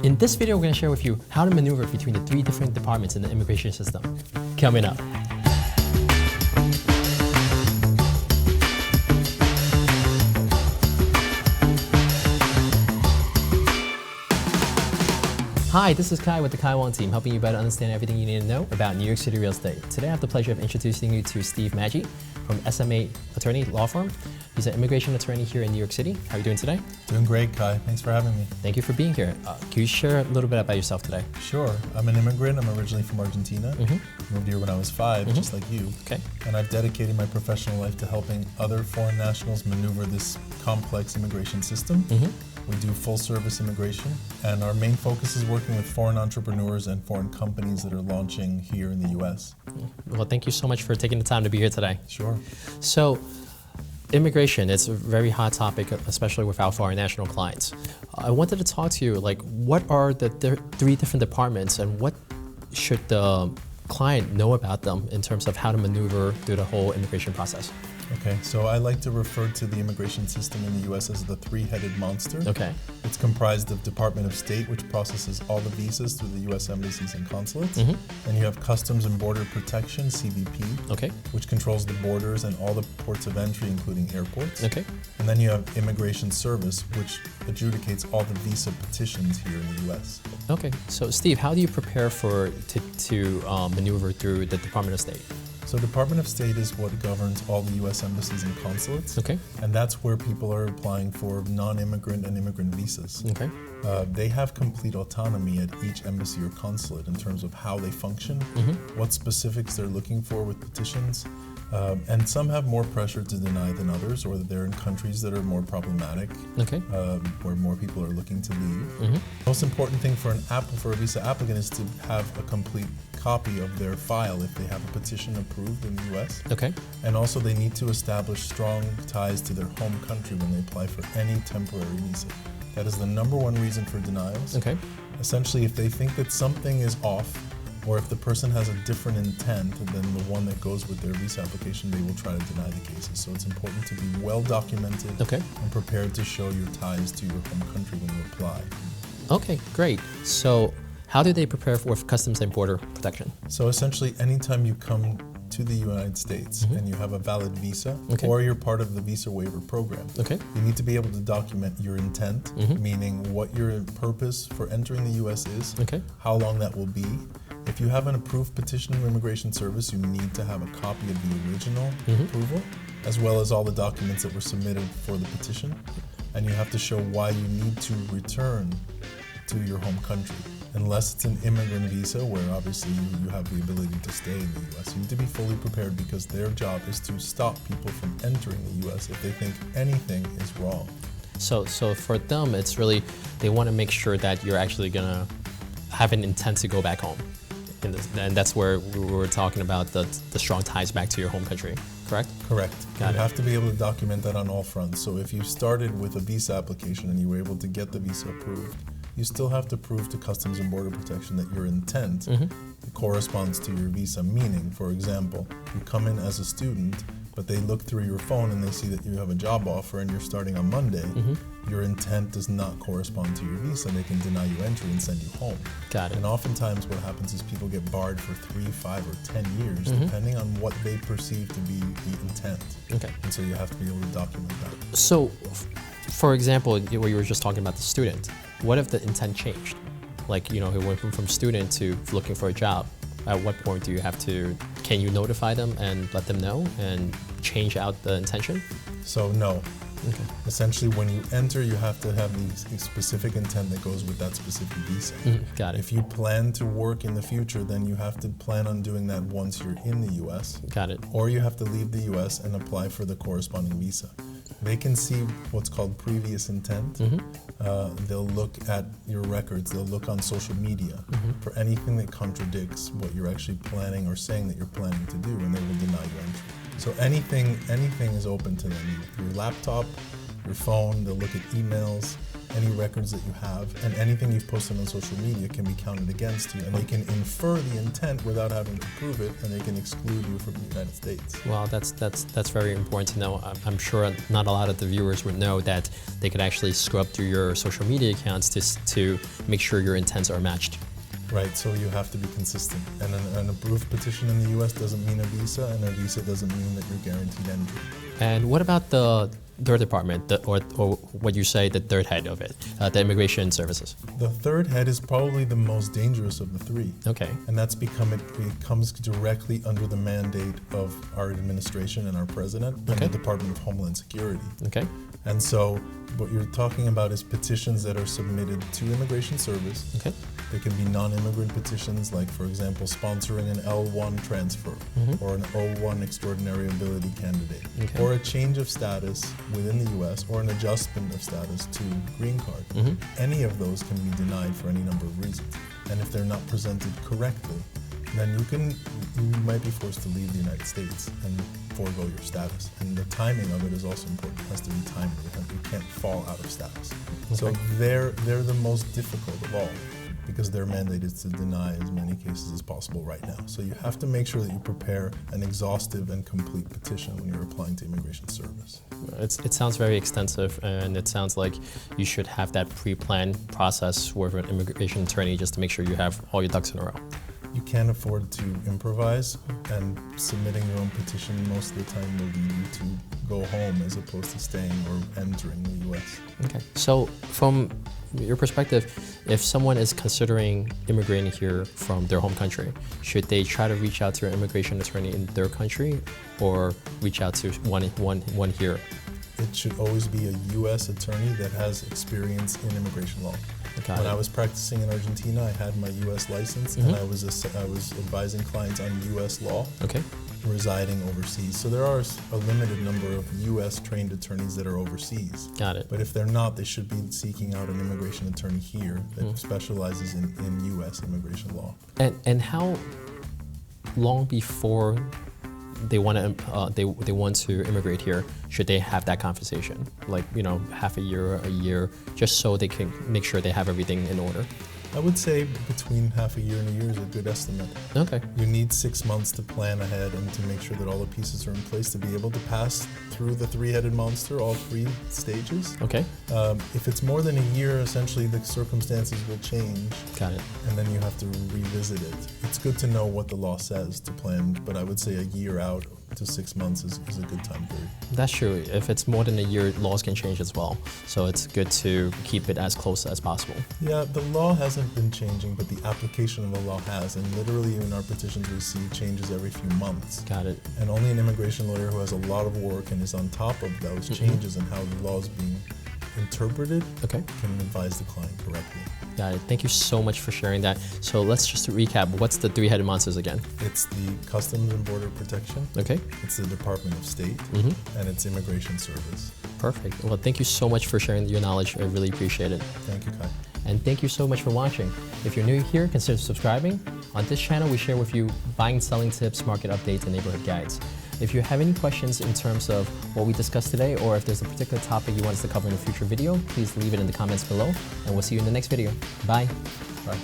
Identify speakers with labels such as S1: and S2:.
S1: In this video, we're going to share with you how to maneuver between the 3 different departments in the immigration system. Coming up. Hi, this is Kai with the Kai Wong team, helping you better understand everything you need to know about New York City real estate. Today I have the pleasure of introducing you to Steve Maggi from SMA Attorney Law Firm. He's an immigration attorney here in New York City. How are you doing today?
S2: Doing great, Kai. Thanks for having me.
S1: Thank you for being here. Can you share a little bit about yourself today?
S2: Sure. I'm an immigrant. I'm originally from Argentina. Moved here when I was 5, just like you.
S1: Okay.
S2: And I've dedicated my professional life to helping other foreign nationals maneuver this complex immigration system. We do full-service immigration, and our main focus is working with foreign entrepreneurs and foreign companies that are launching here in the U.S.
S1: Well, thank you so much for taking the time to be here today.
S2: Sure.
S1: So, immigration, it's a very hot topic, especially with our foreign national clients. I wanted to talk to you, what are the 3 different departments and what should the client know about them in terms of how to maneuver through the whole immigration process?
S2: Okay, so I like to refer to the immigration system in the U.S. as the 3-headed monster.
S1: Okay.
S2: It's comprised of Department of State, which processes all the visas through the U.S. embassies and consulates. And you have Customs and Border Protection, CBP,
S1: Okay.
S2: which controls the borders and all the ports of entry, including airports.
S1: Okay.
S2: And then you have Immigration Service, which adjudicates all the visa petitions here in the U.S.
S1: Okay. So, Steve, how do you prepare to maneuver through the Department of State?
S2: So Department of State is what governs all the U.S. embassies and consulates.
S1: Okay.
S2: And that's where people are applying for non-immigrant and immigrant visas.
S1: Okay.
S2: They have complete autonomy at each embassy or consulate in terms of how they function, what specifics they're looking for with petitions, and some have more pressure to deny than others, or they're in countries that are more problematic,
S1: Okay.
S2: where more people are looking to leave. Most important thing for a visa applicant is to have a complete copy of their file if they have a petition approved in the U.S.
S1: Okay.
S2: And also they need to establish strong ties to their home country when they apply for any temporary visa. That is the #1 reason for denials.
S1: Okay.
S2: Essentially, if they think that something is off, or if the person has a different intent than the one that goes with their visa application, they will try to deny the cases. So it's important to be well documented and prepared to show your ties to your home country when you apply.
S1: Okay, great. So, how do they prepare for Customs and Border Protection?
S2: So essentially, anytime you come to the United States and you have a valid visa, or you're part of the visa waiver program, you need to be able to document your intent, meaning what your purpose for entering the U.S. is, how long that will be. If you have an approved petition from Immigration Service, you need to have a copy of the original approval, as well as all the documents that were submitted for the petition. And you have to show why you need to return to your home country. Unless it's an immigrant visa, where obviously you have the ability to stay in the U.S. You need to be fully prepared, because their job is to stop people from entering the U.S. if they think anything is wrong.
S1: So for them, it's really, they want to make sure that you're actually going to have an intent to go back home. And that's where we were talking about the strong ties back to your home country, correct?
S2: Correct.
S1: Got it.
S2: You have to be able to document that on all fronts. So if you started with a visa application and you were able to get the visa approved, you still have to prove to Customs and Border Protection that your intent corresponds to your visa. Meaning, for example, you come in as a student, but they look through your phone and they see that you have a job offer and you're starting on Monday. Your intent does not correspond to your visa. They can deny you entry and send you home.
S1: Got it.
S2: And oftentimes what happens is people get barred for 3, 5, or 10 years, depending on what they perceive to be the intent.
S1: Okay.
S2: And so you have to be able to document that.
S1: So, for example, where you were just talking about the student, what if the intent changed? He went from student to looking for a job. At what point do you have to, can you notify them and let them know and change out the intention?
S2: So no.
S1: Okay.
S2: Essentially, when you enter, you have to have the specific intent that goes with that specific visa.
S1: Got it.
S2: If you plan to work in the future, then you have to plan on doing that once you're in the U.S.
S1: Got it.
S2: Or you have to leave the U.S. and apply for the corresponding visa. They can see what's called previous intent. They'll look at your records. They'll look on social media for anything that contradicts what you're actually planning or saying that you're planning to do, and they will deny you entry. So anything is open to them. Your laptop, your phone, they'll look at emails, any records that you have, and anything you've posted on social media can be counted against you, and they can infer the intent without having to prove it, and they can exclude you from the United States.
S1: Well, that's very important to know. I'm sure not a lot of the viewers would know that they could actually scrub through your social media accounts to make sure your intents are matched.
S2: Right, so you have to be consistent. And an approved petition in the U.S. doesn't mean a visa, and a visa doesn't mean that you're guaranteed entry.
S1: And what about the third department, or what you say, the third head of it, the Immigration Services?
S2: The third head is probably the most dangerous of the three.
S1: Okay.
S2: And that's because it comes directly under the mandate of our administration and our president and the Department of Homeland Security.
S1: Okay.
S2: And so what you're talking about is petitions that are submitted to Immigration Service.
S1: Okay.
S2: They can be non-immigrant petitions, like, for example, sponsoring an L1 transfer or an O1 extraordinary ability candidate, or a change of status within the U.S. or an adjustment of status to green card. Any of those can be denied for any number of reasons. And if they're not presented correctly, then you might be forced to leave the United States and forego your status. And the timing of it is also important. It has to be timely. You can't fall out of status. So they're the most difficult of all, because their mandate is to deny as many cases as possible right now. So you have to make sure that you prepare an exhaustive and complete petition when you're applying to Immigration Service.
S1: It sounds very extensive, and it sounds like you should have that pre-planned process with an immigration attorney just to make sure you have all your ducks in a row.
S2: You can't afford to improvise, and submitting your own petition most of the time will lead you to go home as opposed to staying or entering the U.S.
S1: Okay. So from your perspective, if someone is considering immigrating here from their home country, should they try to reach out to an immigration attorney in their country, or reach out to one here?
S2: It should always be a U.S. attorney that has experience in immigration law. When I was practicing in Argentina, I had my U.S. license, and I was advising clients on U.S. law, residing overseas. So there are a limited number of U.S. trained attorneys that are overseas.
S1: Got it.
S2: But if they're not, they should be seeking out an immigration attorney here that specializes in U.S. immigration law.
S1: And how long before they want to immigrate here should they have that conversation? Like, half a year, just so they can make sure they have everything in order?
S2: I would say between half a year and a year is a good estimate.
S1: Okay.
S2: You need 6 months to plan ahead and to make sure that all the pieces are in place to be able to pass through the three-headed monster, all three stages.
S1: Okay.
S2: If it's more than a year, essentially the circumstances will change.
S1: Got it.
S2: And then you have to revisit it. It's good to know what the law says to plan, but I would say a year out to 6 months is a good time period.
S1: That's true. If it's more than a year, laws can change as well. So it's good to keep it as close as possible.
S2: Yeah, the law hasn't been changing, but the application of the law has. And literally in our petitions, we see changes every few months.
S1: Got it.
S2: And only an immigration lawyer who has a lot of work and is on top of those changes and how the law is being interpreted can advise the client correctly.
S1: Got it. Thank you so much for sharing that. So let's just recap. What's the three-headed monsters again?
S2: It's the Customs and Border Protection.
S1: Okay.
S2: It's the Department of State. And it's Immigration Service.
S1: Perfect. Well, thank you so much for sharing your knowledge. I really appreciate it.
S2: Thank you, Kai.
S1: And thank you so much for watching. If you're new here, consider subscribing. On this channel, we share with you buying and selling tips, market updates, and neighborhood guides. If you have any questions in terms of what we discussed today, or if there's a particular topic you want us to cover in a future video, please leave it in the comments below, and we'll see you in the next video. Bye.
S2: Bye.